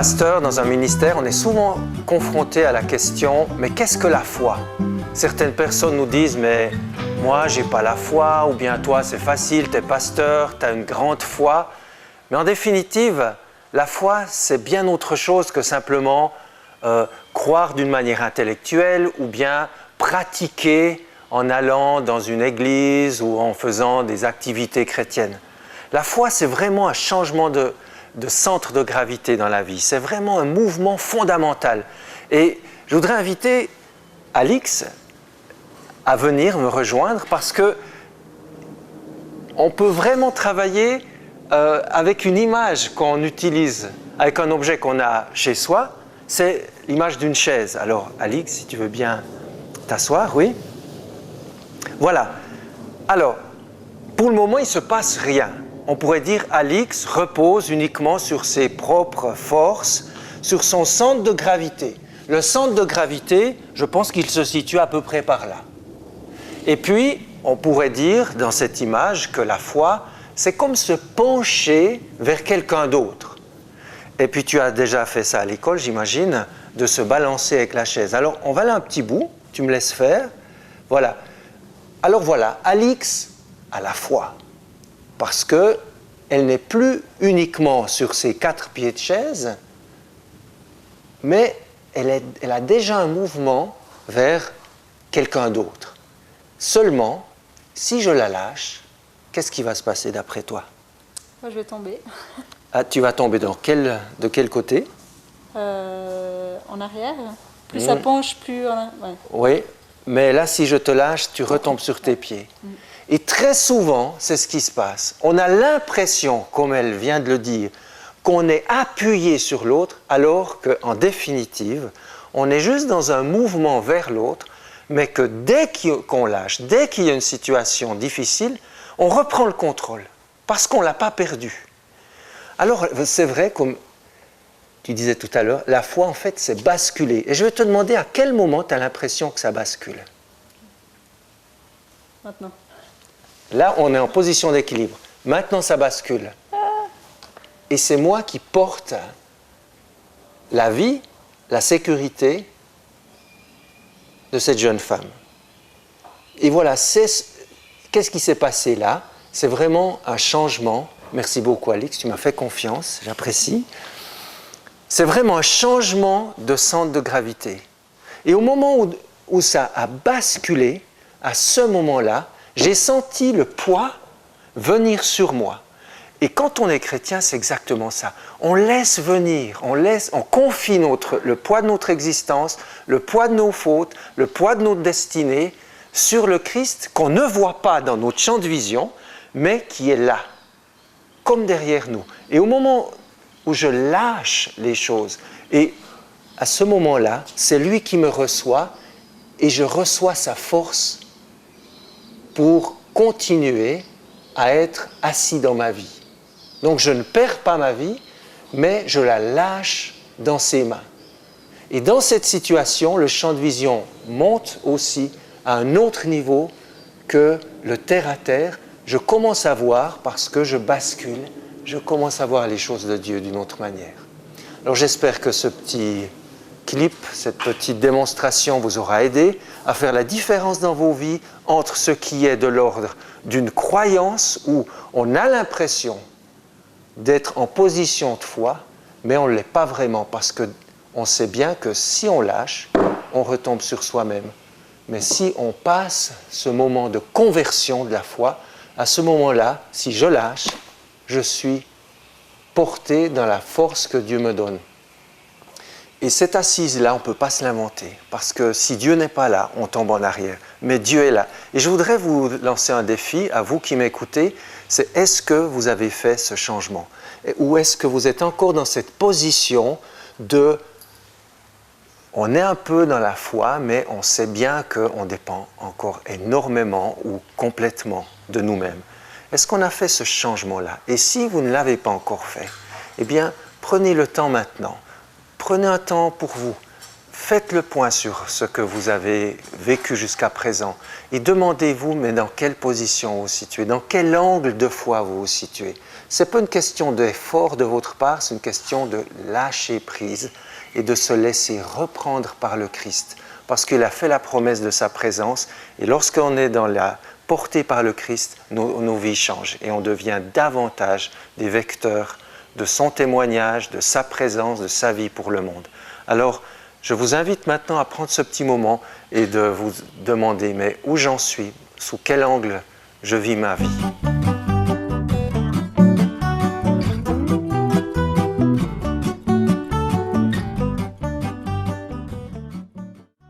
pasteur, dans un ministère, on est souvent confronté à la question « mais qu'est-ce que la foi ?» Certaines personnes nous disent « mais moi, j'ai pas la foi » ou bien « toi, c'est facile, tu es pasteur, tu as une grande foi ». Mais en définitive, la foi, c'est bien autre chose que simplement croire d'une manière intellectuelle ou bien pratiquer en allant dans une église ou en faisant des activités chrétiennes. La foi, c'est vraiment un changement de centre de gravité dans la vie. C'est vraiment un mouvement fondamental. Et je voudrais inviter Alix à venir me rejoindre parce que on peut vraiment travailler avec une image qu'on utilise, avec un objet qu'on a chez soi, c'est l'image d'une chaise. Alors, Alix, si tu veux bien t'asseoir, oui. Voilà. Alors, pour le moment, il ne se passe rien. On pourrait dire Alix repose uniquement sur ses propres forces, sur son centre de gravité. Le centre de gravité, je pense qu'il se situe à peu près par là. Et puis, on pourrait dire dans cette image que la foi, c'est comme se pencher vers quelqu'un d'autre. Et puis tu as déjà fait ça à l'école, j'imagine, de se balancer avec la chaise. Alors, on va là un petit bout, tu me laisses faire. Voilà. Alors voilà, Alix a la foi. Parce qu'elle n'est plus uniquement sur ses 4 pieds de chaise, mais elle a déjà un mouvement vers quelqu'un d'autre. Seulement, si je la lâche, qu'est-ce qui va se passer d'après toi? Moi, je vais tomber. Ah, tu vas tomber de quel côté? En arrière. Plus ça penche, plus... Ouais. Oui, mais là, si je te lâche, tu retombes sur tes pieds. Et très souvent, c'est ce qui se passe. On a l'impression, comme elle vient de le dire, qu'on est appuyé sur l'autre, alors qu'en définitive, on est juste dans un mouvement vers l'autre, mais que dès qu'on lâche, dès qu'il y a une situation difficile, on reprend le contrôle, parce qu'on ne l'a pas perdu. Alors, c'est vrai, comme tu disais tout à l'heure, la foi, en fait, c'est basculer. Et je vais te demander à quel moment tu as l'impression que ça bascule. Maintenant. Là, on est en position d'équilibre. Maintenant, ça bascule. Et c'est moi qui porte la vie, la sécurité de cette jeune femme. Et voilà, qu'est-ce qui s'est passé là? C'est vraiment un changement. Merci beaucoup, Alix, tu m'as fait confiance, j'apprécie. C'est vraiment un changement de centre de gravité. Et au moment où ça a basculé, à ce moment-là, j'ai senti le poids venir sur moi. Et quand on est chrétien, c'est exactement ça. On laisse venir, on confie le poids de notre existence, le poids de nos fautes, le poids de notre destinée sur le Christ qu'on ne voit pas dans notre champ de vision, mais qui est là, comme derrière nous. Et au moment où je lâche les choses, et à ce moment-là, c'est lui qui me reçoit, et je reçois sa force pour continuer à être assis dans ma vie. Donc je ne perds pas ma vie, mais je la lâche dans ses mains. Et dans cette situation, le champ de vision monte aussi à un autre niveau que le terre-à-terre. Je commence à voir, parce que je bascule, je commence à voir les choses de Dieu d'une autre manière. Alors j'espère que ce petit clip, cette petite démonstration vous aura aidé à faire la différence dans vos vies entre ce qui est de l'ordre d'une croyance où on a l'impression d'être en position de foi, mais on ne l'est pas vraiment parce qu'on sait bien que si on lâche, on retombe sur soi-même. Mais si on passe ce moment de conversion de la foi, à ce moment-là, si je lâche, je suis porté dans la force que Dieu me donne. Et cette assise-là, on ne peut pas se l'inventer, parce que si Dieu n'est pas là, on tombe en arrière. Mais Dieu est là. Et je voudrais vous lancer un défi, à vous qui m'écoutez, c'est est-ce que vous avez fait ce changement? Ou est-ce que vous êtes encore dans cette position de... On est un peu dans la foi, mais on sait bien qu'on dépend encore énormément ou complètement de nous-mêmes. Est-ce qu'on a fait ce changement-là? Et si vous ne l'avez pas encore fait, eh bien, prenez le temps maintenant. Prenez un temps pour vous. faites le point sur ce que vous avez vécu jusqu'à présent et demandez-vous, mais dans quelle position vous vous situez, dans quel angle de foi vous vous situez. Ce n'est pas une question d'effort de votre part, c'est une question de lâcher prise et de se laisser reprendre par le Christ. Parce qu'il a fait la promesse de sa présence et lorsqu'on est dans la portée par le Christ, nos vies changent et on devient davantage des vecteurs de son témoignage, de sa présence, de sa vie pour le monde. Alors, je vous invite maintenant à prendre ce petit moment et de vous demander, mais où j'en suis, sous quel angle je vis ma vie ?